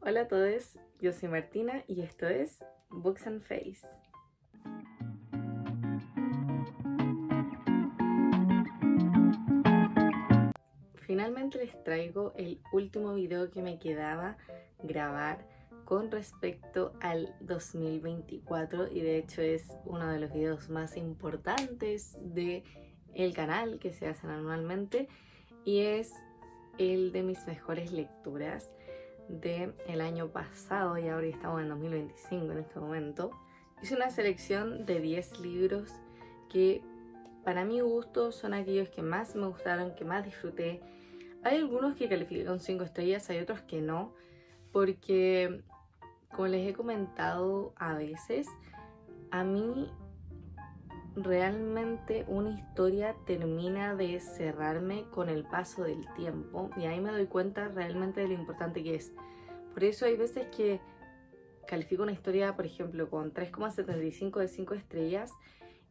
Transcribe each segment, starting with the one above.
Hola a todos, yo soy Martina y esto es Books and Face. Finalmente les traigo el último video que me quedaba grabar con respecto al 2024 y de hecho es uno de los videos más importantes del canal que se hacen anualmente y es el de mis mejores lecturas del año pasado y ahora estamos en 2025 en este momento. Hice una selección de 10 libros que para mi gusto son aquellos que más me gustaron, que más disfruté. Hay algunos que califiqué con 5 estrellas, hay otros que no, porque como les he comentado a veces, a mí realmente una historia termina de cerrarme con el paso del tiempo y ahí me doy cuenta realmente de lo importante que es. Por eso hay veces que califico una historia, por ejemplo, con 3,75 de 5 estrellas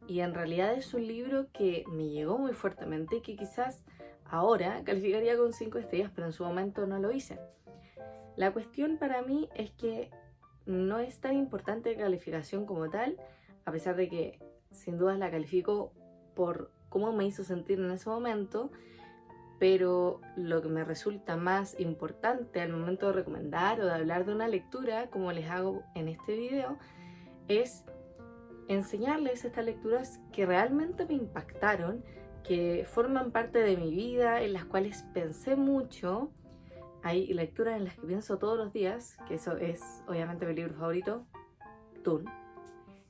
y en realidad es un libro que me llegó muy fuertemente y que quizás ahora calificaría con 5 estrellas, pero en su momento no lo hice. La cuestión para mí es que no es tan importante la calificación como tal, a pesar de que sin duda la califico por cómo me hizo sentir en ese momento, pero lo que me resulta más importante al momento de recomendar o de hablar de una lectura, como les hago en este video, es enseñarles estas lecturas que realmente me impactaron, que forman parte de mi vida, en las cuales pensé mucho. Hay lecturas en las que pienso todos los días, que eso es obviamente mi libro favorito, Dune.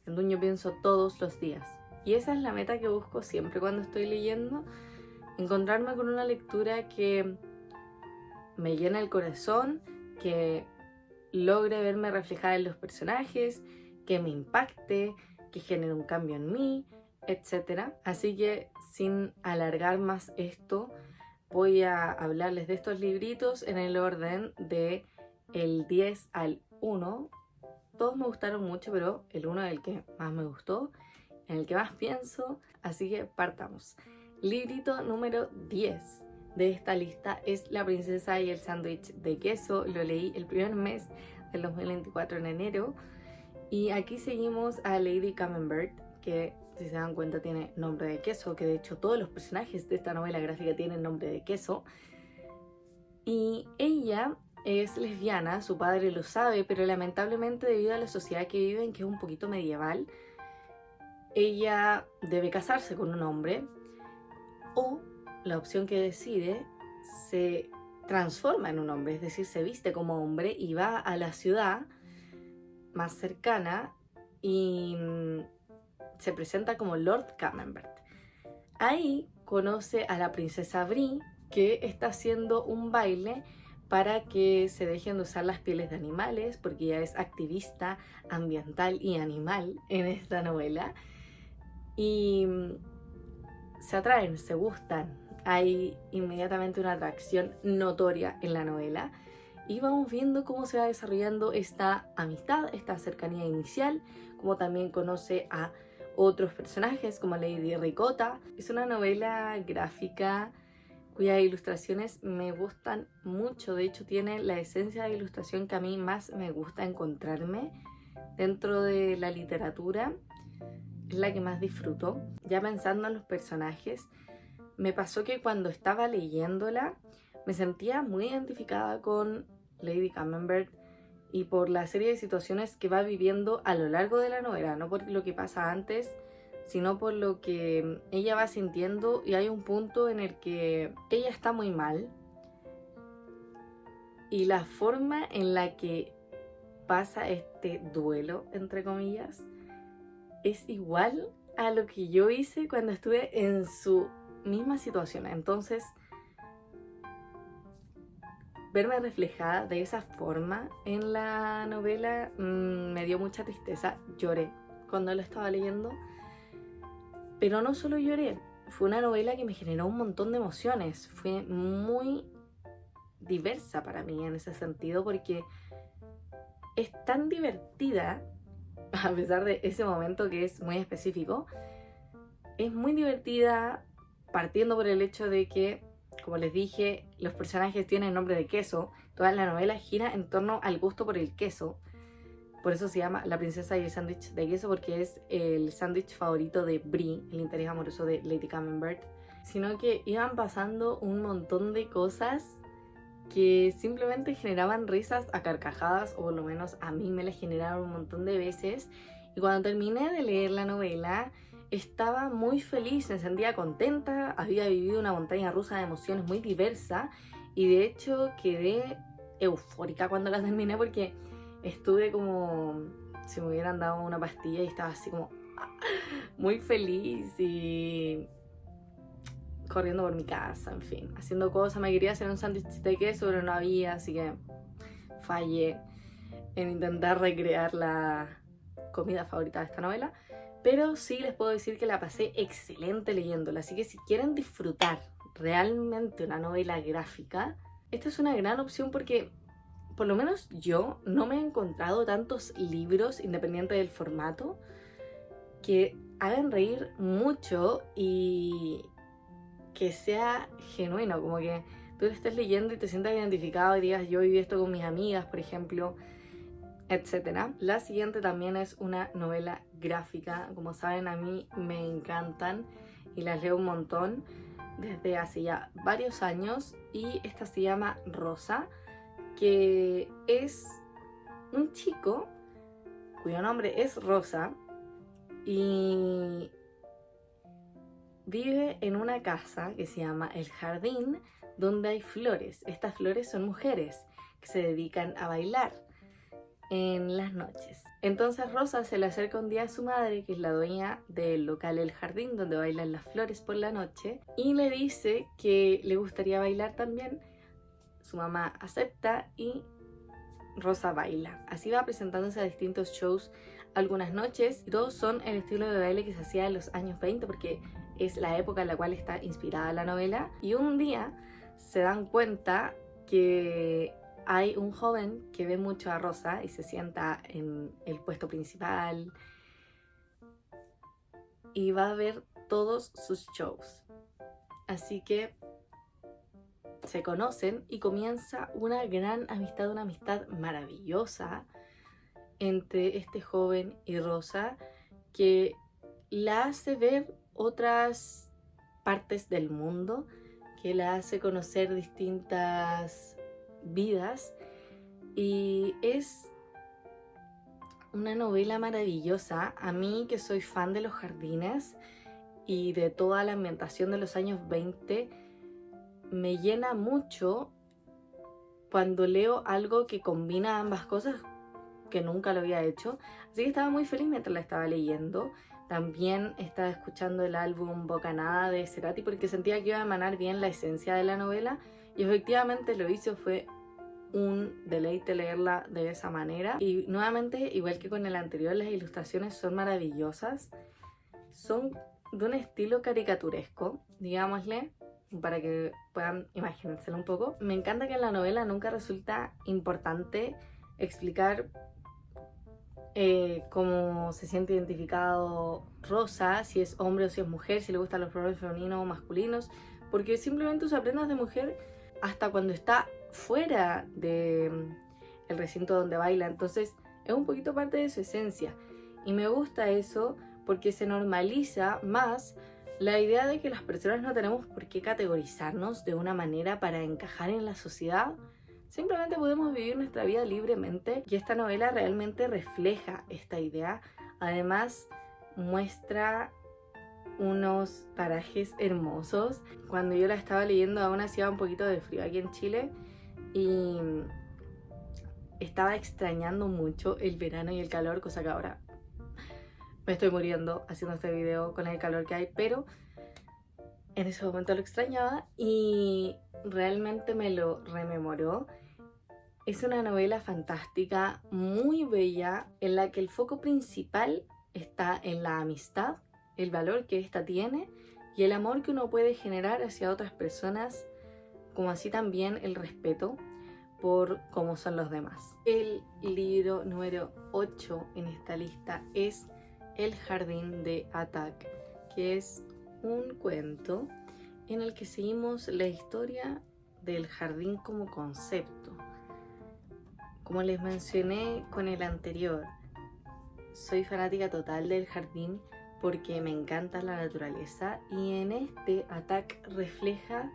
En Dune yo pienso todos los días. Y esa es la meta que busco siempre cuando estoy leyendo, encontrarme con una lectura que me llene el corazón, que logre verme reflejada en los personajes, que me impacte, que genere un cambio en mí, etc. Así que sin alargar más esto, voy a hablarles de estos libritos en el orden de el 10 al 1. Todos me gustaron mucho, pero el 1 es el que más me gustó, en el que más pienso, así que partamos. Librito número 10 de esta lista es La princesa y el sándwich de queso. Lo leí el primer mes del 2024 en enero. Y aquí seguimos a Lady Camembert, que si se dan cuenta tiene nombre de queso, que de hecho todos los personajes de esta novela gráfica tienen nombre de queso. Y ella es lesbiana, su padre lo sabe, pero lamentablemente debido a la sociedad que viven, que es un poquito medieval, ella debe casarse con un hombre o la opción que decide se transforma en un hombre, es decir, se viste como hombre y va a la ciudad más cercana y se presenta como Lord Camembert. Ahí conoce a la princesa Brie, que está haciendo un baile para que se dejen de usar las pieles de animales, porque ella es activista ambiental y animal en esta novela. Y se atraen, se gustan. Hay inmediatamente una atracción notoria en la novela. Y vamos viendo cómo se va desarrollando esta amistad, esta cercanía inicial, como también conoce a otros personajes como Lady Ricotta. Es una novela gráfica cuyas ilustraciones me gustan mucho. De hecho, tiene la esencia de ilustración que a mí más me gusta encontrarme dentro de la literatura. Es la que más disfruto. Ya pensando en los personajes, me pasó que cuando estaba leyéndola me sentía muy identificada con Lady Camembert y por la serie de situaciones que va viviendo a lo largo de la novela, no por lo que pasa antes, sino por lo que ella va sintiendo. Y hay un punto en el que ella está muy mal y la forma en la que pasa este duelo, entre comillas, es igual a lo que yo hice cuando estuve en su misma situación. Entonces, verme reflejada de esa forma en la novela me dio mucha tristeza. Lloré cuando lo estaba leyendo, pero no solo lloré, fue una novela que me generó un montón de emociones. Fue muy diversa para mí en ese sentido, porque es tan divertida, a pesar de ese momento que es muy específico. Es muy divertida partiendo por el hecho de que, como les dije, los personajes tienen nombre de queso, Toda la novela gira en torno al gusto por el queso. Por eso se llama La princesa y el sándwich de queso, porque es el sándwich favorito de Brie, el interés amoroso de Lady Camembert. Sino que iban pasando un montón de cosas que simplemente generaban risas a carcajadas, o por lo menos a mí me las generaron un montón de veces. Y cuando terminé de leer la novela, estaba muy feliz, me sentía contenta, había vivido una montaña rusa de emociones muy diversa y de hecho quedé eufórica cuando la terminé, porque estuve como si me hubieran dado una pastilla y estaba así como muy feliz y corriendo por mi casa, en fin, haciendo cosas. Me quería hacer un sándwich de queso, pero no había, así que fallé en intentar recrear la comida favorita de esta novela. Pero sí les puedo decir que la pasé excelente leyéndola, así que si quieren disfrutar realmente una novela gráfica, esta es una gran opción, porque por lo menos yo no me he encontrado tantos libros, independiente del formato, que hagan reír mucho y que sea genuino, como que tú lo estés leyendo y te sientas identificado y digas, yo viví esto con mis amigas, por ejemplo, etcétera. La siguiente también es una novela gráfica. Como saben, a mí me encantan y las leo un montón desde hace ya varios años, y esta se llama Rosa, que es un chico cuyo nombre es Rosa y vive en una casa que se llama El Jardín, donde hay flores. Estas flores son mujeres que se dedican a bailar en las noches. Entonces Rosa se le acerca un día a su madre, que es la dueña del local El Jardín, donde bailan las flores por la noche, y le dice que le gustaría bailar también. Su mamá acepta y Rosa baila. Así va presentándose a distintos shows algunas noches, y todos son el estilo de baile que se hacía en los años 20, porque es la época en la cual está inspirada la novela. Y un día se dan cuenta que hay un joven que ve mucho a Rosa y se sienta en el puesto principal y va a ver todos sus shows. Así que se conocen y comienza una gran amistad, una amistad maravillosa entre este joven y Rosa, que la hace ver otras partes del mundo, que la hace conocer distintas vidas, y es una novela maravillosa. A mí, que soy fan de los jardines y de toda la ambientación de los años 20, me llena mucho cuando leo algo que combina ambas cosas, que nunca lo había hecho. Así que estaba muy feliz mientras la estaba leyendo. También estaba escuchando el álbum Bocanada de Cerati, porque sentía que iba a emanar bien la esencia de la novela, y efectivamente lo hizo. Fue un deleite leerla de esa manera. Y nuevamente, igual que con el anterior, las ilustraciones son maravillosas. Son de un estilo caricaturesco, digámosle, para que puedan imaginárselo un poco. Me encanta que en la novela nunca resulta importante explicar cómo se siente identificado Rosa, si es hombre o si es mujer, si le gustan los pronombres femeninos o masculinos, porque simplemente usa prendas de mujer hasta cuando está fuera del recinto donde baila. Entonces es un poquito parte de su esencia, y me gusta eso porque se normaliza más la idea de que las personas no tenemos por qué categorizarnos de una manera para encajar en la sociedad. Simplemente podemos vivir nuestra vida libremente, y esta novela realmente refleja esta idea. Además, muestra unos parajes hermosos. Cuando yo la estaba leyendo aún hacía un poquito de frío aquí en Chile y estaba extrañando mucho el verano y el calor, cosa que ahora me estoy muriendo haciendo este video con el calor que hay, pero en ese momento lo extrañaba y realmente me lo rememoró. Es una novela fantástica, muy bella, en la que el foco principal está en la amistad, el valor que ésta tiene y el amor que uno puede generar hacia otras personas, como así también el respeto por cómo son los demás. El libro número 8 en esta lista es El Jardín de Attack, que es un cuento en el que seguimos la historia del jardín como concepto. como les mencioné con el anterior, soy fanática total del jardín porque me encanta la naturaleza, y en este Attack refleja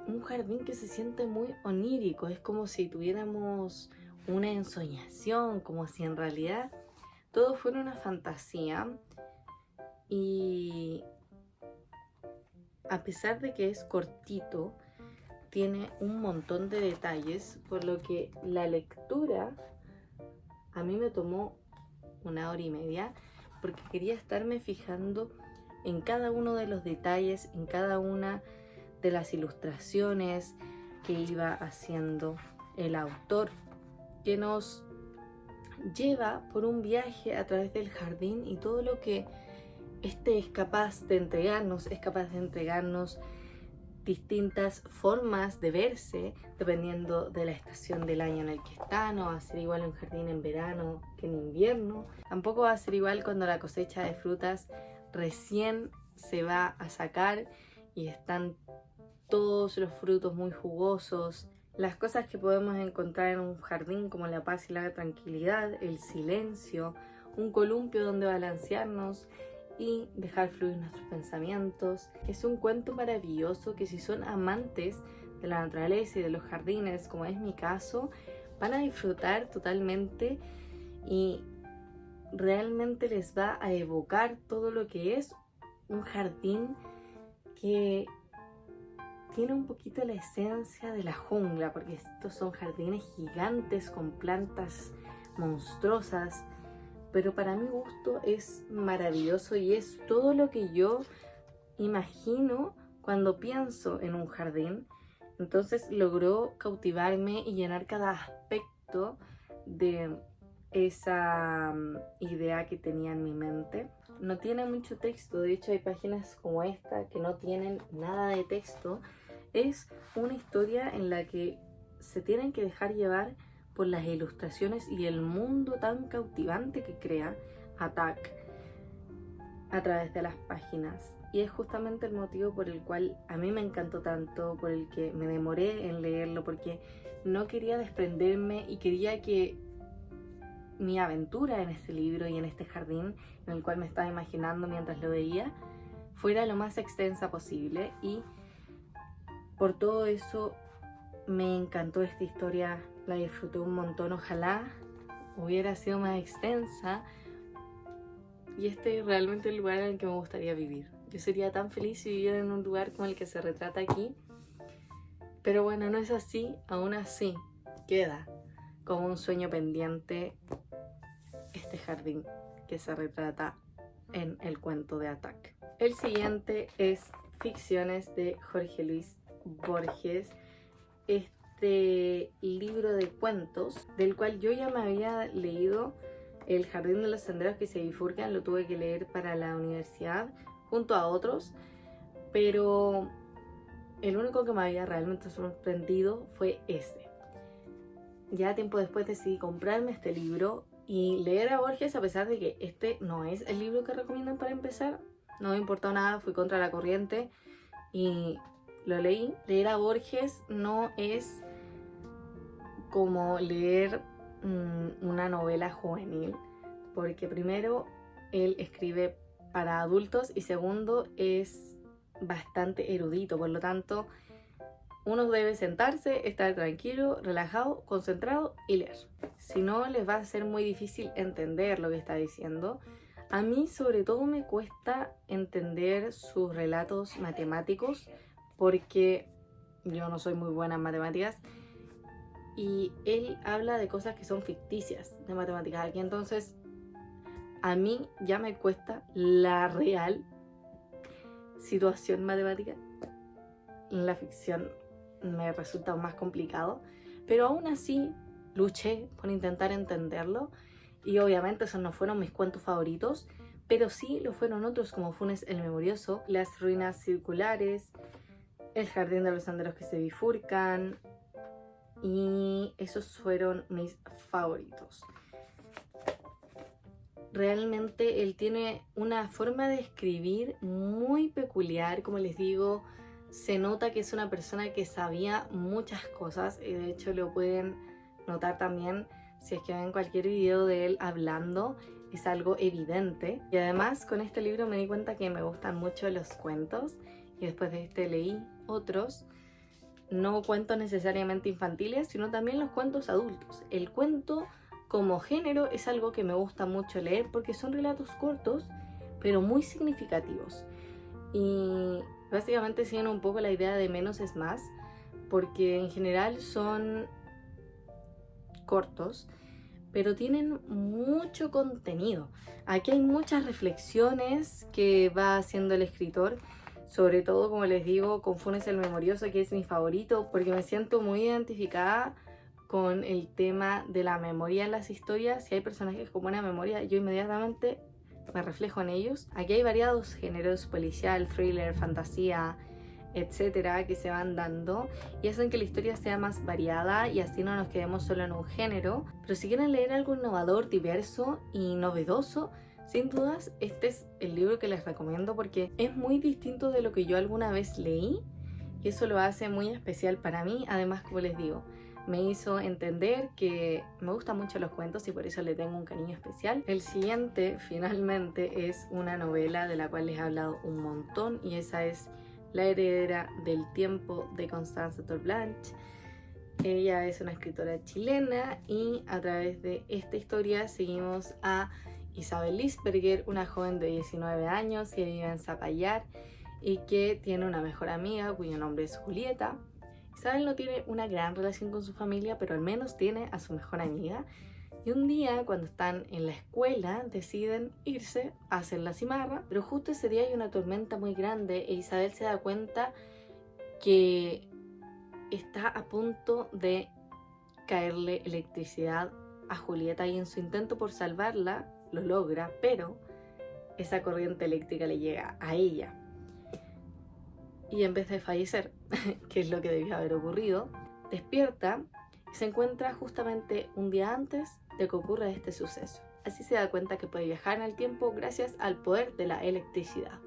un jardín que se siente muy onírico. Es como si tuviéramos una ensoñación, como si en realidad todo fuera una fantasía. Y a pesar de que es cortito, tiene un montón de detalles, por lo que la lectura a mí me tomó 1 hora y media, porque quería estarme fijando en cada uno de los detalles, en cada una de las ilustraciones que iba haciendo el autor, que nos lleva por un viaje a través del jardín y todo lo que este es capaz de entregarnos. Es capaz de entregarnos distintas formas de verse dependiendo de la estación del año en el que está. No va a ser igual un jardín en verano que en invierno. Tampoco va a ser igual cuando la cosecha de frutas recién se va a sacar y están todos los frutos muy jugosos. Las cosas que podemos encontrar en un jardín, como la paz y la tranquilidad, el silencio, un columpio donde balancearnos y dejar fluir nuestros pensamientos. Es un cuento maravilloso que, si son amantes de la naturaleza y de los jardines, como es mi caso, van a disfrutar totalmente, y realmente les va a evocar todo lo que es un jardín que tiene un poquito la esencia de la jungla, porque estos son jardines gigantes con plantas monstruosas, pero para mi gusto es maravilloso y es todo lo que yo imagino cuando pienso en un jardín. Entonces logró cautivarme y llenar cada aspecto de esa idea que tenía en mi mente. No tiene mucho texto, de hecho hay páginas como esta que no tienen nada de texto. Es una historia en la que se tienen que dejar llevar por las ilustraciones y el mundo tan cautivante que crea Attack a través de las páginas. Y es justamente el motivo por el cual a mí me encantó tanto, por el que me demoré en leerlo, porque no quería desprenderme y quería que mi aventura en este libro y en este jardín en el cual me estaba imaginando mientras lo veía fuera lo más extensa posible. Y por todo eso me encantó esta historia, la disfruté un montón. Ojalá hubiera sido más extensa, y este es realmente el lugar en el que me gustaría vivir. Yo sería tan feliz si viviera en un lugar como el que se retrata aquí, pero bueno, no es así. Aún así queda como un sueño pendiente este jardín que se retrata en el cuento de Attack. El siguiente es Ficciones de Jorge Luis Borges, este libro de cuentos del cual yo ya me había leído. El jardín de los senderos que se bifurcan lo tuve que leer para la universidad junto a otros, pero el único que me había realmente sorprendido fue este. Ya tiempo después decidí comprarme este libro y leer a Borges, a pesar de que este no es el libro que recomiendan para empezar. No me importó nada, fui contra la corriente y lo leí. Leer a Borges no es como leer una novela juvenil, porque primero él escribe para adultos y segundo es bastante erudito, por lo tanto uno debe sentarse, estar tranquilo, relajado, concentrado y leer. Si no, les va a ser muy difícil entender lo que está diciendo. A mí sobre todo me cuesta entender sus relatos matemáticos porque yo no soy muy buena en matemáticas y él habla de cosas que son ficticias de matemáticas aquí, entonces a mí ya me cuesta la real situación matemática. La ficción me resulta más complicado, pero aún así luché por intentar entenderlo, y obviamente esos no fueron mis cuentos favoritos, pero sí lo fueron otros como Funes el Memorioso, Las ruinas circulares, El jardín de los senderos que se bifurcan, y esos fueron mis favoritos. Realmente él tiene una forma de escribir muy peculiar, como les digo, se nota que es una persona que sabía muchas cosas y de hecho lo pueden notar también si es que ven cualquier video de él hablando, es algo evidente. Y además con este libro me di cuenta que me gustan mucho los cuentos y después de este leí otros, no cuentos necesariamente infantiles, sino también los cuentos adultos. El cuento como género es algo que me gusta mucho leer porque son relatos cortos pero muy significativos y básicamente siguen un poco la idea de menos es más, porque en general son cortos pero tienen mucho contenido. Aquí hay muchas reflexiones que va haciendo el escritor, sobre todo, como les digo, con Funes el Memorioso, que es mi favorito porque me siento muy identificada con el tema de la memoria en las historias. Si hay personajes con buena memoria, yo inmediatamente me reflejo en ellos. Aquí hay variados géneros: policial, thriller, fantasía, etcétera, que se van dando y hacen que la historia sea más variada y así no nos quedemos solo en un género. Pero si quieren leer algo innovador, diverso y novedoso, sin dudas este es el libro que les recomiendo porque es muy distinto de lo que yo alguna vez leí y eso lo hace muy especial para mí. Además, como les digo, me hizo entender que me gustan mucho los cuentos y por eso le tengo un cariño especial. El siguiente, finalmente, es una novela de la cual les he hablado un montón y esa es La heredera del tiempo, de Constance Torblanche. Ella es una escritora chilena y a través de esta historia seguimos a Isabel Lisperger, una joven de 19 años que vive en Zapallar y que tiene una mejor amiga cuyo nombre es Julieta. Isabel no tiene una gran relación con su familia, pero al menos tiene a su mejor amiga. Y un día, cuando están en la escuela, deciden irse a hacer la cimarra, pero justo ese día hay una tormenta muy grande e Isabel se da cuenta que está a punto de caerle electricidad a Julieta y en su intento por salvarla lo logra, pero esa corriente eléctrica le llega a ella. Y en vez de fallecer, que es lo que debió haber ocurrido, despierta y se encuentra justamente un día antes de que ocurra este suceso. Así se da cuenta que puede viajar en el tiempo gracias al poder de la electricidad.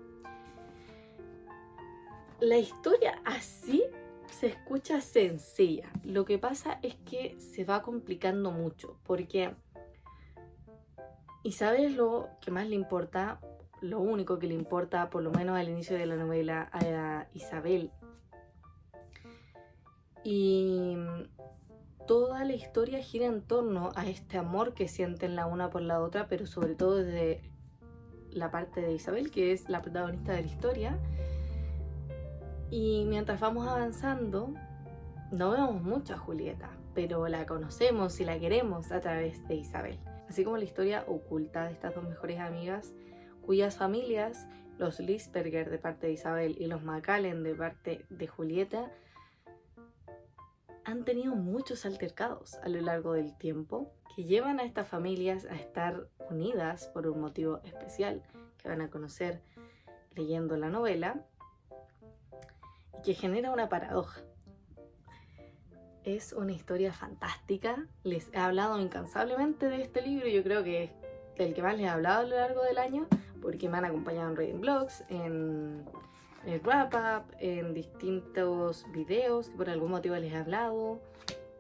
La historia así se escucha sencilla. Lo que pasa es que se va complicando mucho porque Isabel lo que más le importa, lo único que le importa, por lo menos al inicio de la novela, a Isabel. Y toda la historia gira en torno a este amor que sienten la una por la otra, pero sobre todo desde la parte de Isabel, que es la protagonista de la historia. Y mientras vamos avanzando, no vemos mucho a Julieta, pero la conocemos y la queremos a través de Isabel. Así como la historia oculta de estas dos mejores amigas, cuyas familias, los Lisperger de parte de Isabel y los Macallen de parte de Julieta, han tenido muchos altercados a lo largo del tiempo que llevan a estas familias a estar unidas por un motivo especial que van a conocer leyendo la novela y que genera una paradoja. Es una historia fantástica. Les he hablado incansablemente de este libro. Yo creo que es el que más les he hablado a lo largo del año porque me han acompañado en Reading Blogs, en el wrap up, en distintos videos que por algún motivo les he hablado,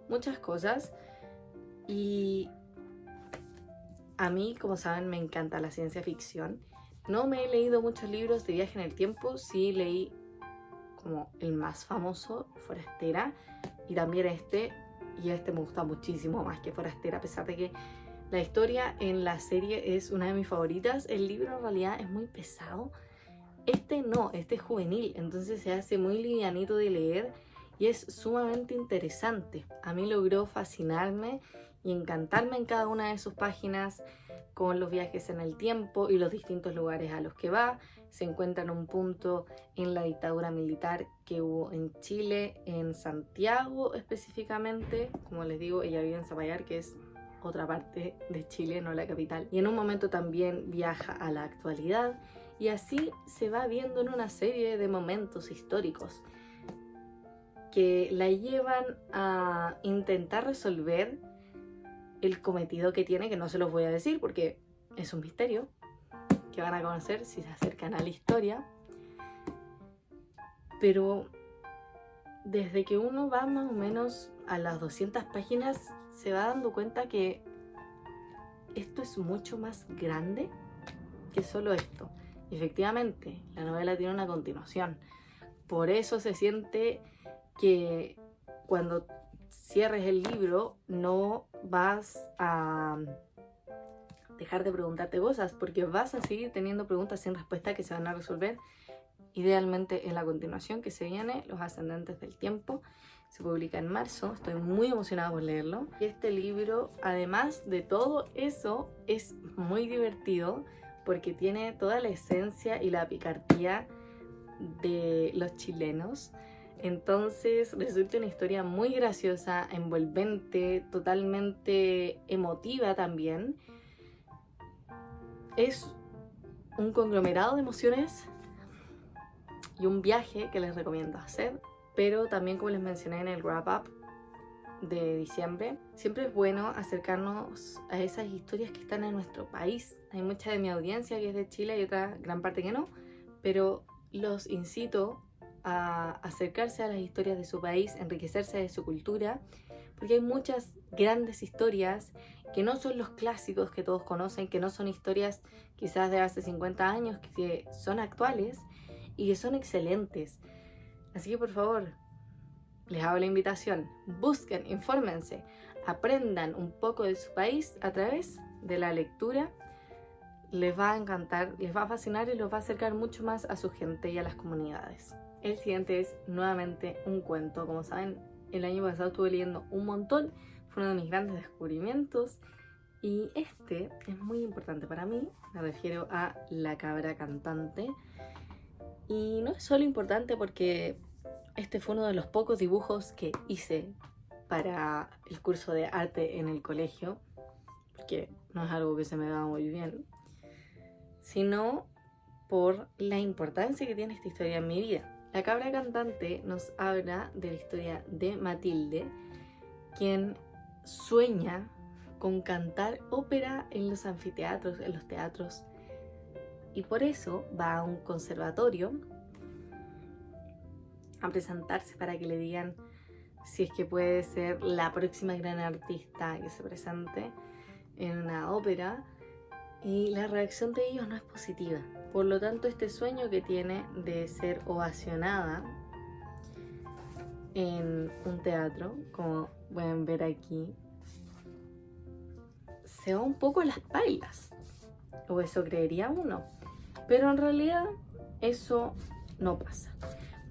muchas cosas. Y a mí, como saben, me encanta la ciencia ficción. No me he leído muchos libros de viaje en el tiempo, sí leí como el más famoso, Forastera, y también este, y este me gusta muchísimo más que Forastera, a pesar de que la historia en la serie es una de mis favoritas. El libro en realidad es muy pesado. Este no, este es juvenil, entonces se hace muy livianito de leer y es sumamente interesante. A mí logró fascinarme y encantarme en cada una de sus páginas con los viajes en el tiempo y los distintos lugares a los que va. Se encuentra en un punto en la dictadura militar que hubo en Chile, en Santiago específicamente. Como les digo, ella vive en Zapallar, que es otra parte de Chile, no la capital. Y en un momento también viaja a la actualidad. Y así se va viendo en una serie de momentos históricos que la llevan a intentar resolver el cometido que tiene, que no se los voy a decir porque es un misterio que van a conocer si se acercan a la historia. Pero desde que uno va más o menos a las 200 páginas se va dando cuenta que esto es mucho más grande que solo esto. Y efectivamente, la novela tiene una continuación. Por eso se siente que cuando cierres el libro no vas a dejar de preguntarte cosas, porque vas a seguir teniendo preguntas sin respuesta que se van a resolver idealmente en la continuación que se viene, Los Ascendentes del Tiempo. Se publica en marzo, estoy muy emocionada por leerlo. Y este libro, además de todo eso, es muy divertido porque tiene toda la esencia y la picardía de los chilenos. Entonces resulta una historia muy graciosa, envolvente, totalmente emotiva también. Es un conglomerado de emociones y un viaje que les recomiendo hacer. Pero también, como les mencioné en el wrap-up de diciembre, siempre es bueno acercarnos a esas historias que están en nuestro país. Hay mucha de mi audiencia que es de Chile y otra gran parte que no, pero los incito a acercarse a las historias de su país, enriquecerse de su cultura, porque hay muchas grandes historias que no son los clásicos que todos conocen, que no son historias quizás de hace 50 años, que son actuales y que son excelentes. Así que por favor, les hago la invitación, busquen, infórmense, aprendan un poco de su país a través de la lectura. Les va a encantar, les va a fascinar y los va a acercar mucho más a su gente y a las comunidades. El siguiente es nuevamente un cuento. Como saben, el año pasado estuve leyendo un montón, fue uno de mis grandes descubrimientos y este es muy importante para mí. Me refiero a La Cabra Cantante. Y no es solo importante porque este fue uno de los pocos dibujos que hice para el curso de arte en el colegio, porque no es algo que se me daba muy bien, sino por la importancia que tiene esta historia en mi vida. La Cabra Cantante nos habla de la historia de Matilde, quien sueña con cantar ópera en los anfiteatros, en los teatros, y por eso va a un conservatorio a presentarse para que le digan si es que puede ser la próxima gran artista que se presente en una ópera, y la reacción de ellos no es positiva. Por lo tanto, este sueño que tiene de ser ovacionada en un teatro, como pueden ver aquí, se va un poco a las pailas, o eso creería uno, pero en realidad eso no pasa,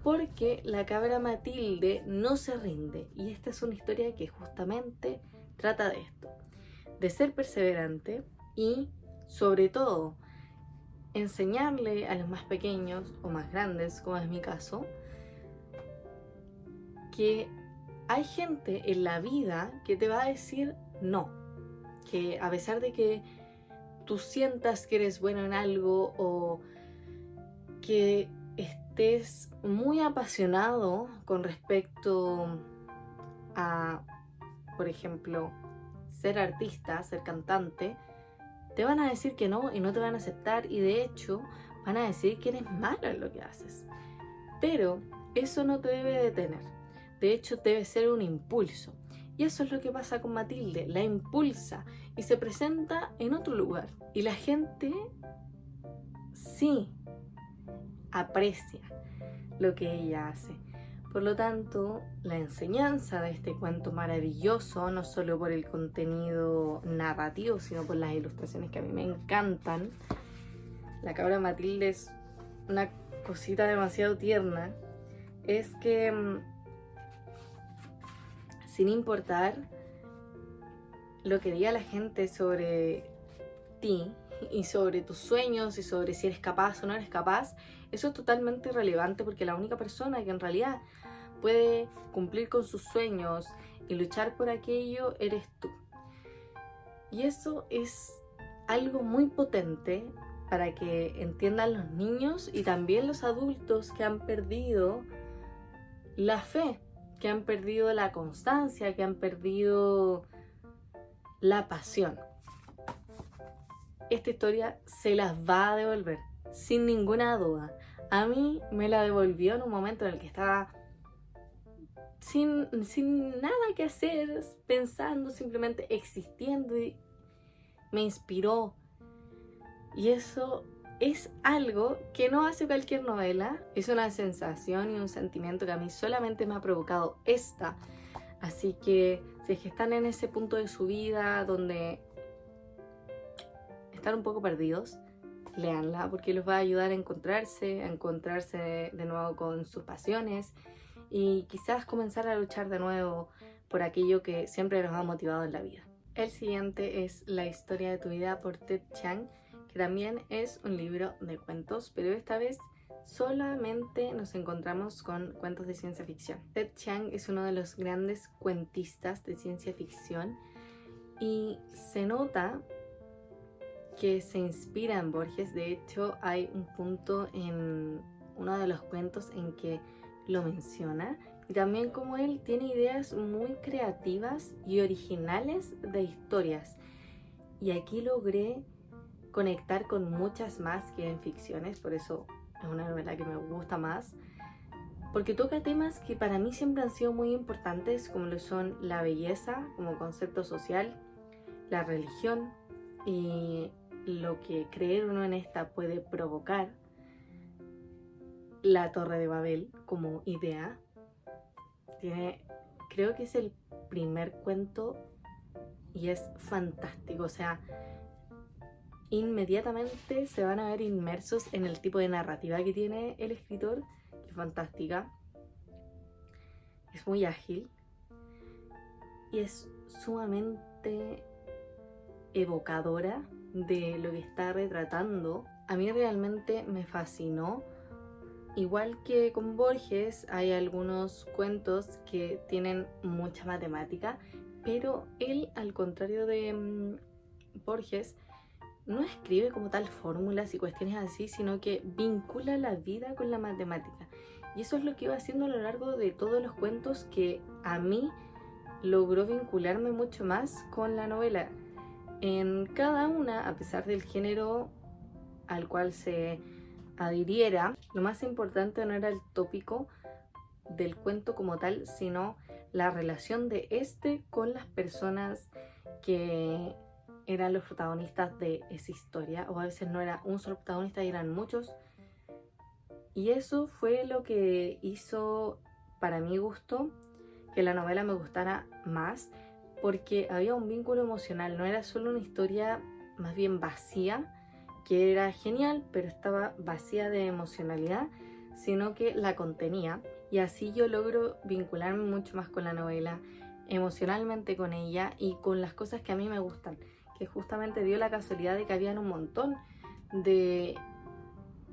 porque la cabra Matilde no se rinde, y esta es una historia que justamente trata de esto, de ser perseverante y sobre todo enseñarle a los más pequeños o más grandes, como es mi caso, que hay gente en la vida que te va a decir no, que a pesar de que tú sientas que eres bueno en algo o que estés muy apasionado con respecto a, por ejemplo, ser artista, ser cantante, te van a decir que no y no te van a aceptar, y de hecho van a decir que eres malo en lo que haces. Pero eso no te debe detener, de hecho debe ser un impulso. Y eso es lo que pasa con Matilde, la impulsa y se presenta en otro lugar. Y la gente sí aprecia lo que ella hace. Por lo tanto, la enseñanza de este cuento maravilloso, no solo por el contenido narrativo, sino por las ilustraciones que a mí me encantan. La cabra Matilde es una cosita demasiado tierna. Es que, sin importar lo que diga la gente sobre ti y sobre tus sueños y sobre si eres capaz o no eres capaz, eso es totalmente irrelevante, porque la única persona que en realidad puede cumplir con sus sueños y luchar por aquello eres tú. Y eso es algo muy potente para que entiendan los niños y también los adultos que han perdido la fe, que han perdido la constancia, que han perdido la pasión. Esta historia se las va a devolver, sin ninguna duda. A mí me la devolvió en un momento en el que estaba sin nada que hacer, pensando, simplemente existiendo, y me inspiró. Y eso es algo que no hace cualquier novela, es una sensación y un sentimiento que a mí solamente me ha provocado esta. Así que si es que están en ese punto de su vida donde están un poco perdidos, léanla, porque los va a ayudar a encontrarse de nuevo con sus pasiones y quizás comenzar a luchar de nuevo por aquello que siempre los ha motivado en la vida. El siguiente es La historia de tu vida por Ted Chiang, que también es un libro de cuentos, pero esta vez solamente nos encontramos con cuentos de ciencia ficción. Ted Chiang es uno de los grandes cuentistas de ciencia ficción y se nota que se inspira en Borges. De hecho, hay un punto en uno de los cuentos en que lo menciona, y también como él tiene ideas muy creativas y originales de historias, y aquí logré conectar con muchas más que en ficciones, por eso es una novela que me gusta más, porque toca temas que para mí siempre han sido muy importantes, como lo son la belleza como concepto social, la religión y lo que creer uno en esta puede provocar, la Torre de Babel como idea. Creo que es el primer cuento y es fantástico, o sea, inmediatamente se van a ver inmersos en el tipo de narrativa que tiene el escritor, que es fantástica, es muy ágil y es sumamente evocadora de lo que está retratando. A mí realmente me fascinó. Igual que con Borges, hay algunos cuentos que tienen mucha matemática, pero él, al contrario de Borges, no escribe como tal fórmulas y cuestiones así, sino que vincula la vida con la matemática. Y eso es lo que iba haciendo a lo largo de todos los cuentos, que a mí logró vincularme mucho más con la novela. En cada una, a pesar del género al cual se adhiriera, lo más importante no era el tópico del cuento como tal, sino la relación de este con las personas que eran los protagonistas de esa historia, o a veces no era un solo protagonista y eran muchos, y eso fue lo que hizo, para mi gusto, que la novela me gustara más, porque había un vínculo emocional, no era solo una historia más bien vacía, que era genial, pero estaba vacía de emocionalidad, sino que la contenía, y así yo logro vincularme mucho más con la novela, emocionalmente con ella y con las cosas que a mí me gustan, que justamente dio la casualidad de que habían un montón de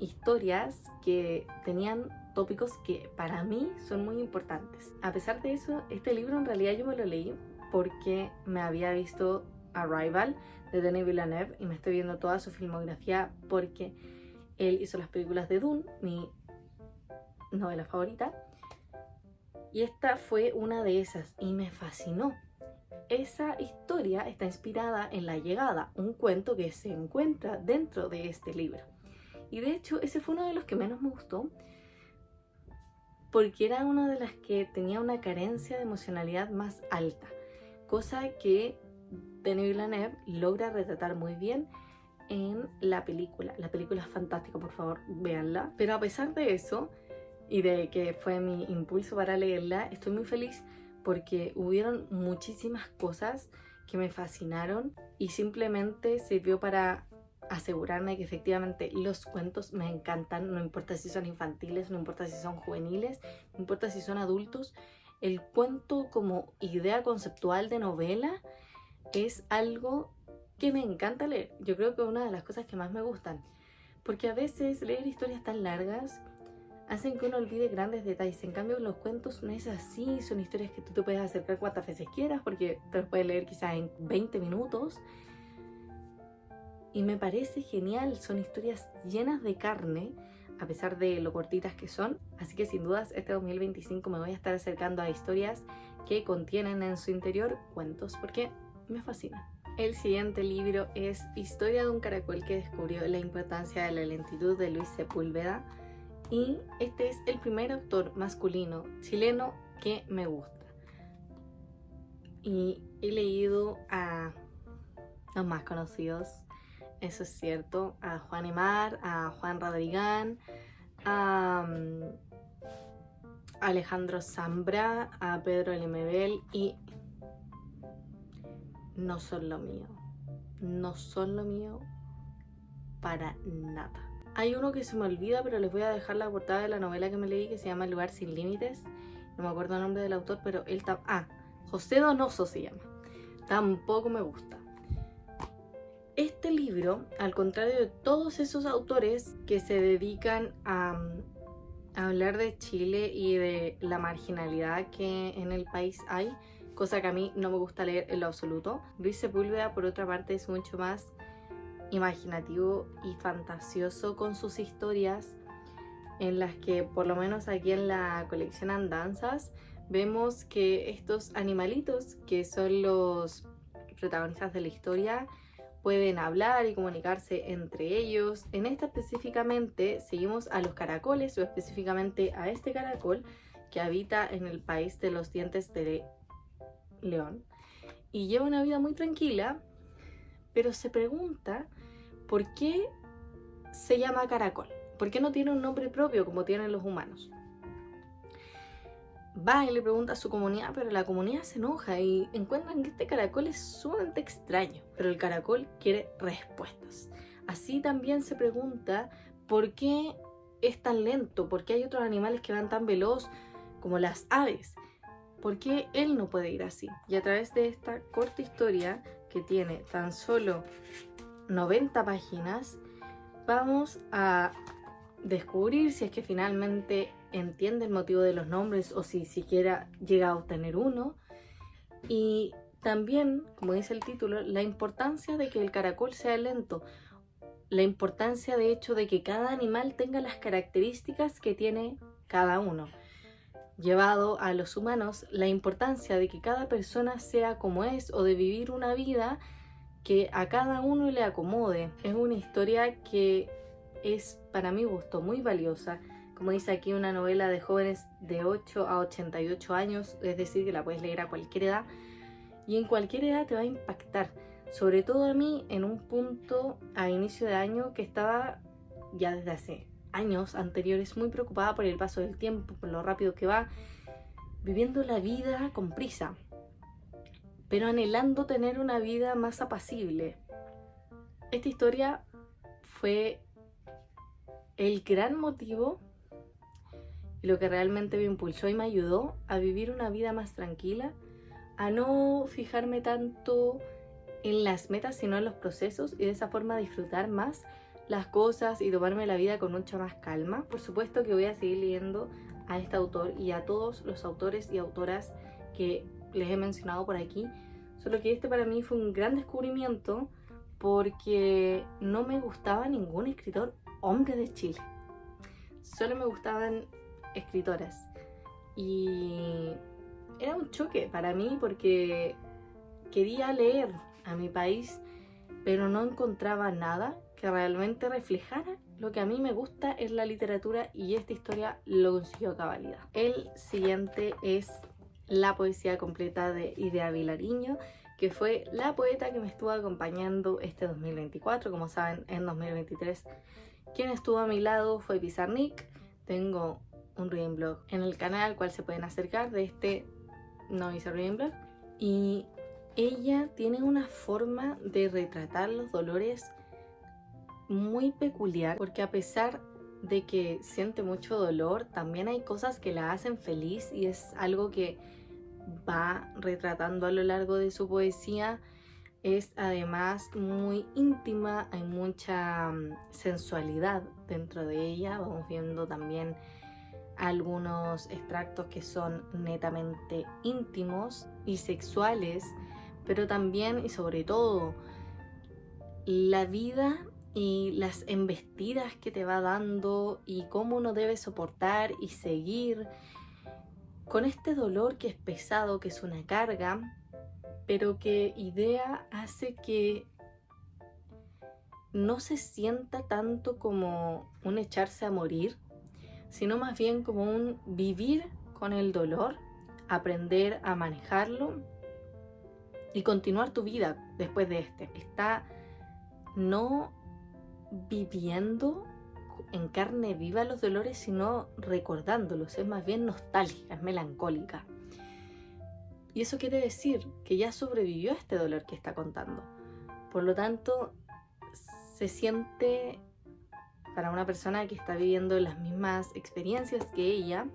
historias que tenían tópicos que para mí son muy importantes. A pesar de eso, este libro en realidad yo me lo leí porque me había visto Arrival de Denis Villeneuve y me estoy viendo toda su filmografía porque él hizo las películas de Dune, mi novela favorita, y esta fue una de esas y me fascinó. Esa historia está inspirada en La Llegada, un cuento que se encuentra dentro de este libro, y de hecho ese fue uno de los que menos me gustó porque era una de las que tenía una carencia de emocionalidad más alta, cosa que Denis Villeneuve logra retratar muy bien en la película. La película es fantástica, por favor, véanla. Pero a pesar de eso, y de que fue mi impulso para leerla, estoy muy feliz porque hubieron muchísimas cosas que me fascinaron y simplemente sirvió para asegurarme que efectivamente los cuentos me encantan, no importa si son infantiles, no importa si son juveniles, no importa si son adultos. El cuento como idea conceptual de novela es algo que me encanta leer. Yo creo que es una de las cosas que más me gustan, porque a veces leer historias tan largas hacen que uno olvide grandes detalles. En cambio, los cuentos no es así, son historias que tú te puedes acercar cuantas veces quieras porque te los puedes leer quizás en 20 minutos. Y me parece genial, son historias llenas de carne, a pesar de lo cortitas que son. Así que sin dudas este 2025 me voy a estar acercando a historias que contienen en su interior cuentos, porque me fascina. El siguiente libro es Historia de un caracol que descubrió la importancia de la lentitud, de Luis Sepúlveda. Y este es el primer autor masculino chileno qué me gusta. Y he leído a los más conocidos, eso es cierto, a Juan Emar, a Juan Radrigán, a Alejandro Zambra, a Pedro Lemebel, y no son lo mío. No son lo mío para nada. Hay uno que se me olvida, pero les voy a dejar la portada de la novela que me leí, que se llama El lugar sin límites. No me acuerdo el nombre del autor, pero él José Donoso se llama. Tampoco me gusta. Este libro, al contrario de todos esos autores que se dedican a hablar de Chile y de la marginalidad que en el país hay, cosa que a mí no me gusta leer en lo absoluto, Luis Sepúlveda, por otra parte, es mucho más imaginativo y fantasioso con sus historias, en las que, por lo menos aquí en la colección Andanzas, vemos que estos animalitos, que son los protagonistas de la historia, pueden hablar y comunicarse entre ellos. En esta específicamente seguimos a los caracoles, o específicamente a este caracol que habita en el país de los dientes de león y lleva una vida muy tranquila, pero se pregunta por qué se llama caracol, por qué no tiene un nombre propio como tienen los humanos. Va y le pregunta a su comunidad, pero la comunidad se enoja y encuentran que este caracol es sumamente extraño, pero el caracol quiere respuestas. Así también se pregunta por qué es tan lento, por qué hay otros animales que van tan veloz como las aves, por qué él no puede ir así. Y a través de esta corta historia, que tiene tan solo 90 páginas, vamos a descubrir si es que finalmente entiende el motivo de los nombres o si siquiera llega a obtener uno. Y también, como dice el título, la importancia de que el caracol sea lento, la importancia de hecho de que cada animal tenga las características que tiene cada uno. Llevado a los humanos, la importancia de que cada persona sea como es, o de vivir una vida que a cada uno le acomode. Es una historia que es, para mi gusto, muy valiosa. Como dice aquí, una novela de jóvenes de 8 a 88 años, es decir, que la puedes leer a cualquier edad, y en cualquier edad te va a impactar. Sobre todo a mí, en un punto a inicio de año que estaba ya desde hace años anteriores muy preocupada por el paso del tiempo, por lo rápido que va, viviendo la vida con prisa, pero anhelando tener una vida más apacible. Esta historia fue el gran motivo y lo que realmente me impulsó y me ayudó a vivir una vida más tranquila, a no fijarme tanto en las metas sino en los procesos, y de esa forma disfrutar más las cosas y tomarme la vida con mucha más calma. Por supuesto que voy a seguir leyendo a este autor y a todos los autores y autoras que les he mencionado por aquí, solo que este para mí fue un gran descubrimiento porque no me gustaba ningún escritor hombre de Chile, solo me gustaban escritoras, y era un choque para mí porque quería leer a mi país, pero no encontraba nada que realmente reflejara lo que a mí me gusta en la literatura, y esta historia lo consiguió a cabalidad. El siguiente es la poesía completa de Idea Vilariño, que fue la poeta que me estuvo acompañando este 2024. Como saben, en 2023 quien estuvo a mi lado fue Pizarnik. Tengo un reading blog en el canal al cual se pueden acercar. De este no hice reading blog, y ella tiene una forma de retratar los dolores muy peculiar, porque a pesar de que siente mucho dolor, también hay cosas que la hacen feliz, y es algo que va retratando a lo largo de su poesía. Es además muy íntima, hay mucha sensualidad dentro de ella. Vamos viendo también algunos extractos que son netamente íntimos y sexuales, pero también y sobre todo la vida y las embestidas que te va dando, y cómo uno debe soportar y seguir con este dolor que es pesado, que es una carga, pero que Idea hace que no se sienta tanto como un echarse a morir, sino más bien como un vivir con el dolor aprender a manejarlo y continuar tu vida después de este. Está no viviendo en carne viva los dolores, sino recordándolos. Es más bien nostálgica, es melancólica. Y eso quiere decir que ya sobrevivió a este dolor que está contando. Por lo tanto, se siente, para una persona que está viviendo las mismas experiencias que ella,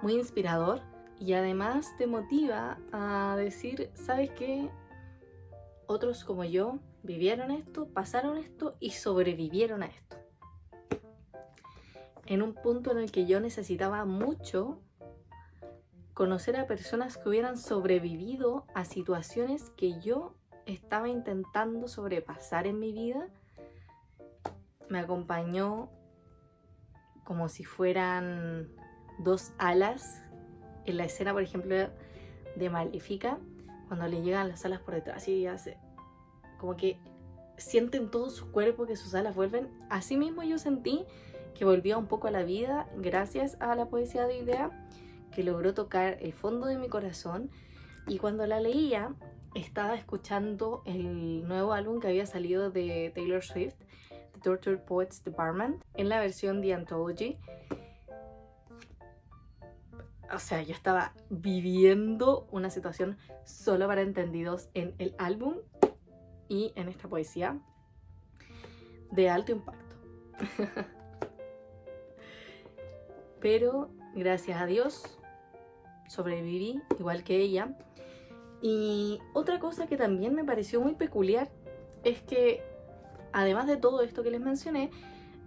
muy inspirador, y además te motiva a decir, ¿sabes qué? Otros como yo vivieron esto, pasaron esto y sobrevivieron a esto. En un punto en el que yo necesitaba mucho conocer a personas que hubieran sobrevivido a situaciones que yo estaba intentando sobrepasar en mi vida, me acompañó como si fueran dos alas en la escena, por ejemplo, de Maléfica, cuando le llegan las alas por detrás y ella hace como que sienten todo su cuerpo que sus alas vuelven. Así mismo yo sentí que volvía un poco a la vida gracias a la poesía de Idea, que logró tocar el fondo de mi corazón. Y cuando la leía, estaba escuchando el nuevo álbum que había salido de Taylor Swift, The Tortured Poets Department, en la versión The Anthology. O sea, yo estaba viviendo una situación solo para entendidos en el álbum y en esta poesía de alto impacto. Pero gracias a Dios sobreviví igual que ella. Y otra cosa que también me pareció muy peculiar es que, además de todo esto que les mencioné,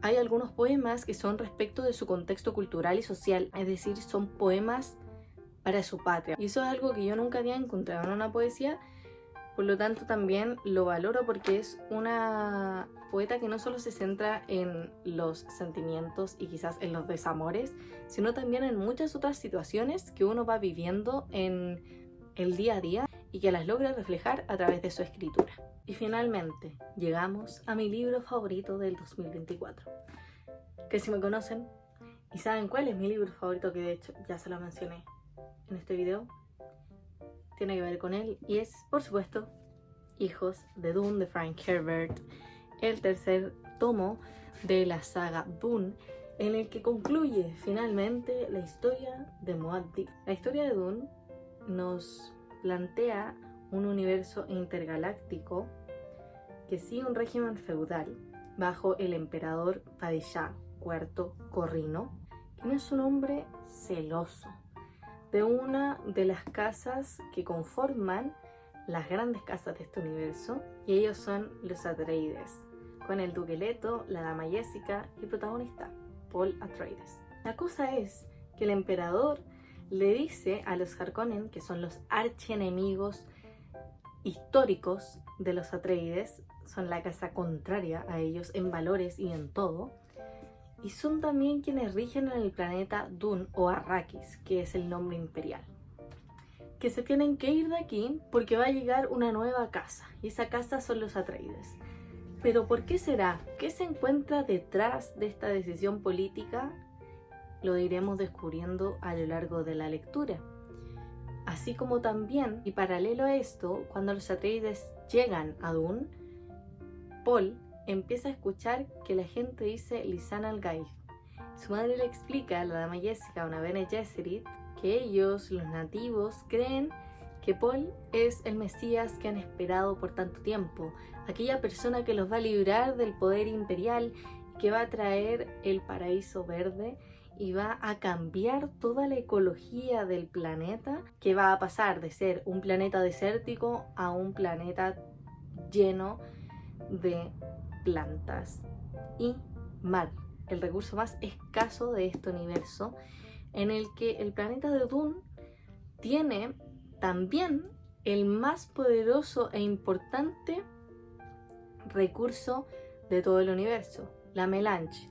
hay algunos poemas que son respecto de su contexto cultural y social, es decir, son poemas para su patria. Y eso es algo que yo nunca había encontrado en una poesía, por lo tanto también lo valoro porque es una poeta que no solo se centra en los sentimientos y quizás en los desamores, sino también en muchas otras situaciones que uno va viviendo en el día a día y que las logra reflejar a través de su escritura. Y finalmente llegamos a mi libro favorito del 2024, que si me conocen y saben cuál es mi libro favorito, que de hecho ya se lo mencioné en este video, tiene que ver con él, y es, por supuesto, Hijos de Dune de Frank Herbert, el tercer tomo de la saga Dune, en el que concluye finalmente la historia de Muad'Dib. La historia de Dune nos plantea un universo intergaláctico que sigue un régimen feudal bajo el emperador Padishah IV Corrino, quien es un hombre celoso de una de las casas que conforman las grandes casas de este universo, y ellos son los Atreides, con el duque Leto, la dama Jessica y el protagonista, Paul Atreides. La cosa es que el emperador le dice a los Harkonnen, que son los archienemigos históricos de los Atreides, son la casa contraria a ellos en valores y en todo, y son también quienes rigen en el planeta Dune o Arrakis, que es el nombre imperial, que se tienen que ir de aquí porque va a llegar una nueva casa, y esa casa son los Atreides. Pero ¿por qué será? ¿Qué se encuentra detrás de esta decisión política? Lo iremos descubriendo a lo largo de la lectura. Así como también, y paralelo a esto, cuando los Atreides llegan a Dune, Paul empieza a escuchar que la gente dice Lisan al-Gaib. Su madre le explica a la dama Jessica, una Bene Gesserit, que ellos, los nativos, creen que Paul es el Mesías que han esperado por tanto tiempo, aquella persona que los va a librar del poder imperial, que va a traer el paraíso verde y va a cambiar toda la ecología del planeta, que va a pasar de ser un planeta desértico a un planeta lleno de plantas y mar, el recurso más escaso de este universo, en el que el planeta de Dune tiene también el más poderoso e importante recurso de todo el universo, la melange,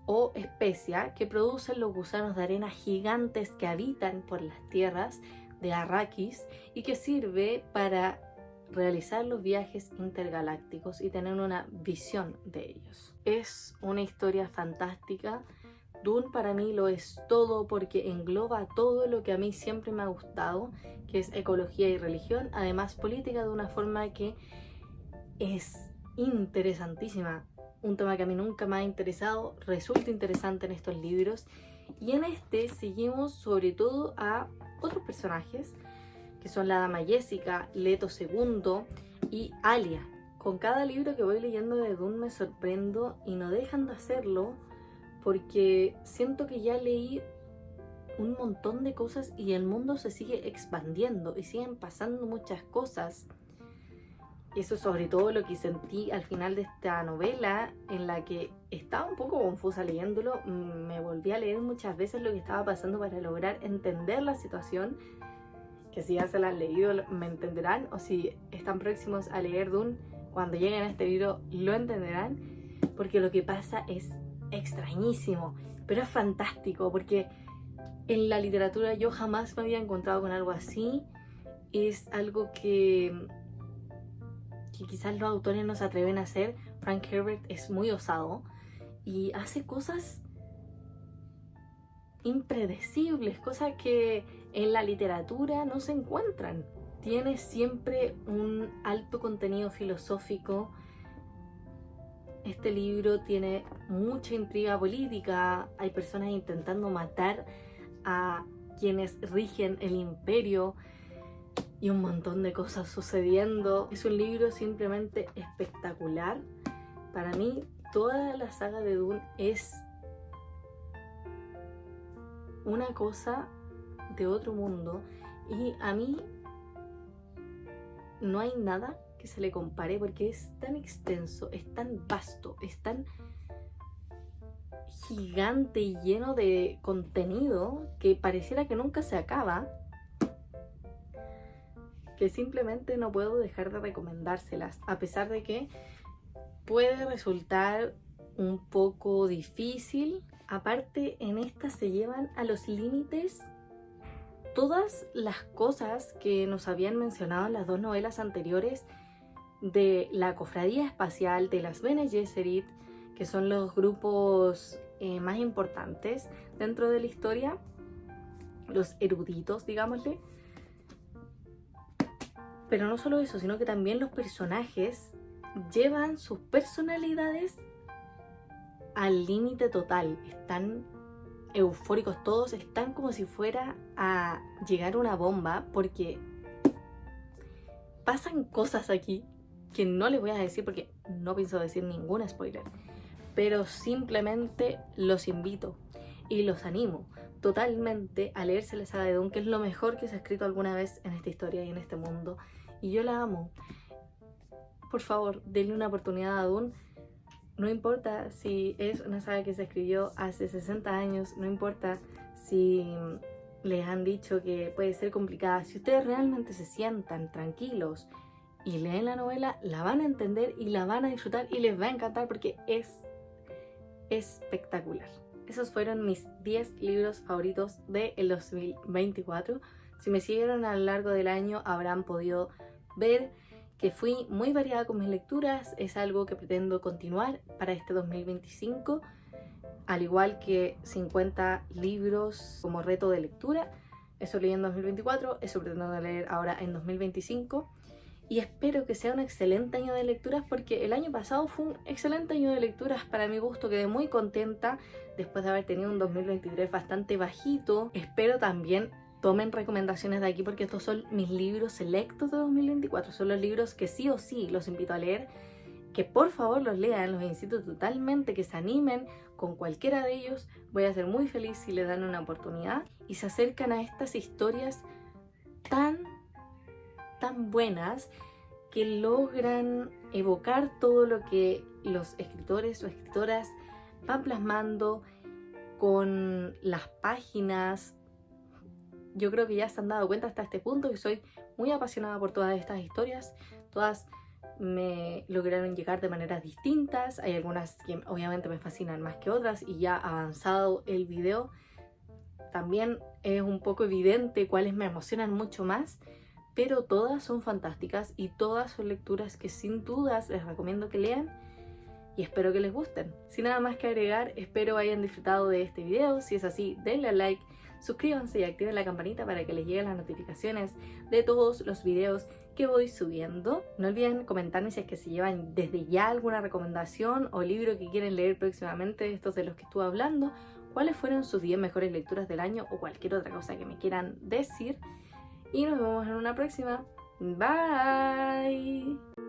o especia que producen los gusanos de arena gigantes que habitan por las tierras de Arrakis y que sirve para realizar los viajes intergalácticos y tener una visión de ellos. Es una historia fantástica Dune para mí lo es todo porque engloba todo lo que a mí siempre me ha gustado, que es ecología y religión, además política de una forma que es interesantísima. Un tema que a mí nunca me ha interesado, resulta interesante en estos libros. Y en este seguimos sobre todo a otros personajes, que son la Dama Jessica, Leto II y Alia. Con cada libro que voy leyendo de Dune me sorprendo y no dejan de hacerlo, porque siento que ya leí un montón de cosas y el mundo se sigue expandiendo y siguen pasando muchas cosas. Eso sobre todo lo que sentí al final de esta novela, en la que estaba un poco confusa leyéndolo. Me volví a leer muchas veces lo que estaba pasando para lograr entender la situación, que si ya se la han leído me entenderán, o si están próximos a leer Dune, cuando lleguen a este libro lo entenderán, porque lo que pasa es extrañísimo, pero es fantástico, porque en la literatura yo jamás me había encontrado con algo así. Es algo que quizás los autores no se atreven a hacer. Frank Herbert es muy osado y hace cosas impredecibles, cosas que en la literatura no se encuentran. Tiene siempre un alto contenido filosófico. Este libro tiene mucha intriga política, hay personas intentando matar a quienes rigen el imperio y un montón de cosas sucediendo. Es un libro simplemente espectacular. Para mí, toda la saga de Dune es una cosa de otro mundo y a mí no hay nada que se le compare porque es tan extenso, es tan vasto, es tan gigante y lleno de contenido que pareciera que nunca se acaba, que simplemente no puedo dejar de recomendárselas, a pesar de que puede resultar un poco difícil. Aparte, en esta se llevan a los límites todas las cosas que nos habían mencionado en las dos novelas anteriores de la Cofradía Espacial, de las Bene Gesserit, que son los grupos más importantes dentro de la historia, los eruditos, digámosle. Pero no solo eso, sino que también los personajes llevan sus personalidades al límite total. Están eufóricos todos, están como si fuera a llegar una bomba, porque pasan cosas aquí que no les voy a decir porque no pienso decir ningún spoiler, pero simplemente los invito y los animo totalmente a leerse la saga de Dune, que es lo mejor que se ha escrito alguna vez en esta historia y en este mundo, y yo la amo. Por favor, denle una oportunidad a Dune. No importa si es una saga que se escribió hace 60 años, no importa si les han dicho que puede ser complicada. Si ustedes realmente se sientan tranquilos y leen la novela, la van a entender y la van a disfrutar y les va a encantar porque es espectacular. Esos fueron mis 10 libros favoritos del 2024. Si me siguieron a lo largo del año habrán podido ver que fui muy variada con mis lecturas. Es algo que pretendo continuar para este 2025, al igual que 50 libros como reto de lectura. Eso leí en 2024, eso pretendo leer ahora en 2025 y espero que sea un excelente año de lecturas, porque el año pasado fue un excelente año de lecturas para mi gusto. Quedé muy contenta después de haber tenido un 2023 bastante bajito. Espero también tomen recomendaciones de aquí, porque estos son mis libros selectos de 2024. Son los libros que sí o sí los invito a leer, que por favor los lean. Los incito totalmente que se animen con cualquiera de ellos. Voy a ser muy feliz si le dan una oportunidad y se acercan a estas historias tan buenas, que logran evocar todo lo que los escritores o escritoras van plasmando con las páginas. Yo creo que ya se han dado cuenta hasta este punto que soy muy apasionada por todas estas historias. Todas me lograron llegar de maneras distintas. Hay algunas que obviamente me fascinan más que otras, y ya avanzado el video también es un poco evidente cuáles me emocionan mucho más, pero todas son fantásticas y todas son lecturas que sin dudas les recomiendo que lean. y espero que les gusten. Sin nada más que agregar, espero hayan disfrutado de este video. Si es así, denle a like, suscríbanse y activen la campanita para que les lleguen las notificaciones de todos los videos que voy subiendo. No olviden comentarme si es que se llevan desde ya alguna recomendación o libro que quieren leer próximamente, estos de los que estuve hablando, cuáles fueron sus 10 mejores lecturas del año o cualquier otra cosa que me quieran decir. Y nos vemos en una próxima. Bye.